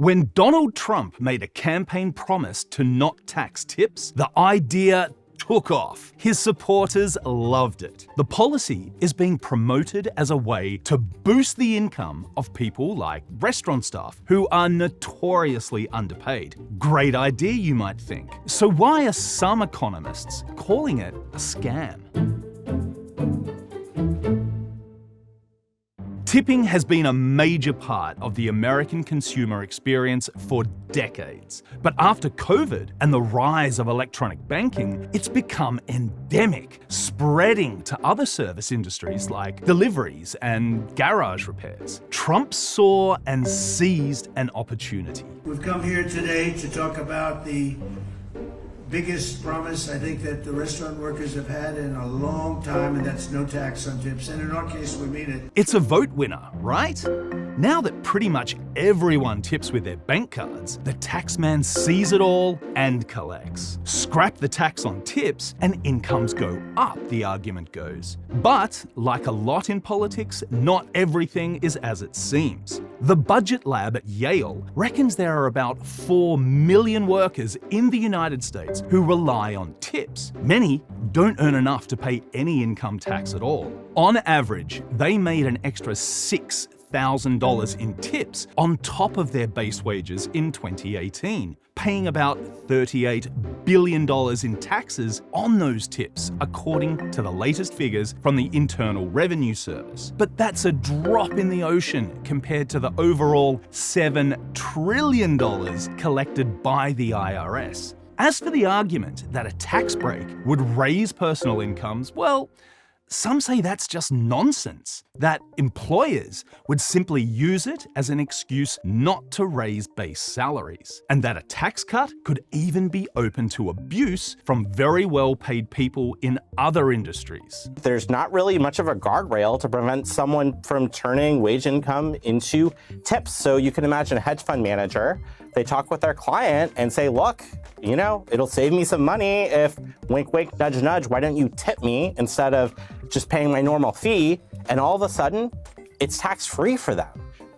When Donald Trump made a campaign promise to not tax tips, the idea took off. His supporters loved it. The policy is being promoted as a way to boost the income of people like restaurant staff, who are notoriously underpaid. Great idea, you might think. So why are some economists calling it a scam? Tipping has been a major part of the American consumer experience for decades. But after COVID and the rise of electronic banking, it's become endemic, spreading to other service industries like deliveries and garage repairs. Trump saw and seized an opportunity. We've come here today to talk about the biggest promise I think that the restaurant workers have had in a long time, and that's no tax on tips. And in our case, we mean it. It's a vote winner, right? Now that pretty much everyone tips with their bank cards, the taxman sees it all and collects. Scrap the tax on tips and incomes go up, the argument goes. But, like a lot in politics, not everything is as it seems. The Budget Lab at Yale reckons there are about 4 million workers in the United States who rely on tips. Many don't earn enough to pay any income tax at all. On average, they made an extra $6,000 in tips on top of their base wages in 2018, paying about $38 billion in taxes on those tips, according to the latest figures from the Internal Revenue Service. But that's a drop in the ocean compared to the overall $7 trillion collected by the IRS. As for the argument that a tax break would raise personal incomes, well, some say that's just nonsense, that employers would simply use it as an excuse not to raise base salaries, and that a tax cut could even be open to abuse from very well-paid people in other industries. There's not really much of a guardrail to prevent someone from turning wage income into tips. So you can imagine a hedge fund manager, they talk with their client and say, look, you know, it'll save me some money if, wink, wink, nudge, nudge, why don't you tip me instead of just paying my normal fee? And all of a sudden, it's tax-free for them.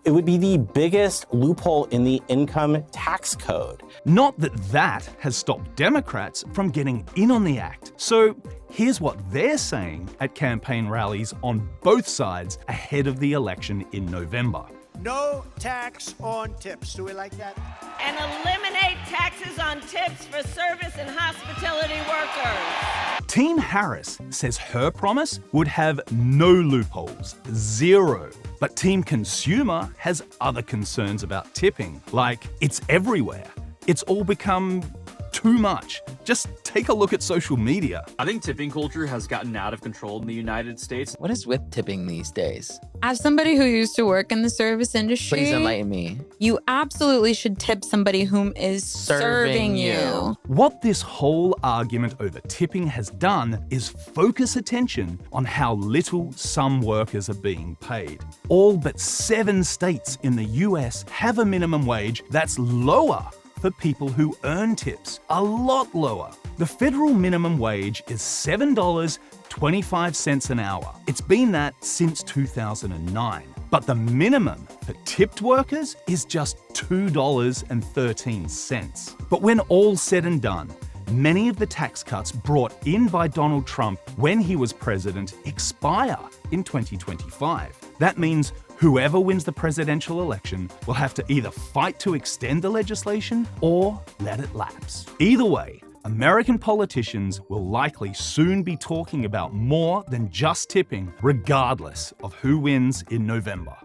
It would be the biggest loophole in the income tax code. Not that that has stopped Democrats from getting in on the act. So here's what they're saying at campaign rallies on both sides ahead of the election in November. No tax on tips. Do we like that? And eliminate taxes on tips for service and hospitality workers. Team Harris says her promise would have no loopholes, zero. But Team Consumer has other concerns about tipping, like it's everywhere. It's all become too much. Just take a look at social media. I think tipping culture has gotten out of control in the United States. What is with tipping these days? As somebody who used to work in the service industry, Please enlighten me. You absolutely should tip somebody whom is serving you. What this whole argument over tipping has done is focus attention on how little some workers are being paid. All but 7 states in the US have a minimum wage that's lower for people who earn tips, a lot lower. The federal minimum wage is $7.25 an hour. It's been that since 2009. But the minimum for tipped workers is just $2.13. But when all's said and done, many of the tax cuts brought in by Donald Trump when he was president expire in 2025. That means whoever wins the presidential election will have to either fight to extend the legislation or let it lapse. Either way, American politicians will likely soon be talking about more than just tipping, regardless of who wins in November.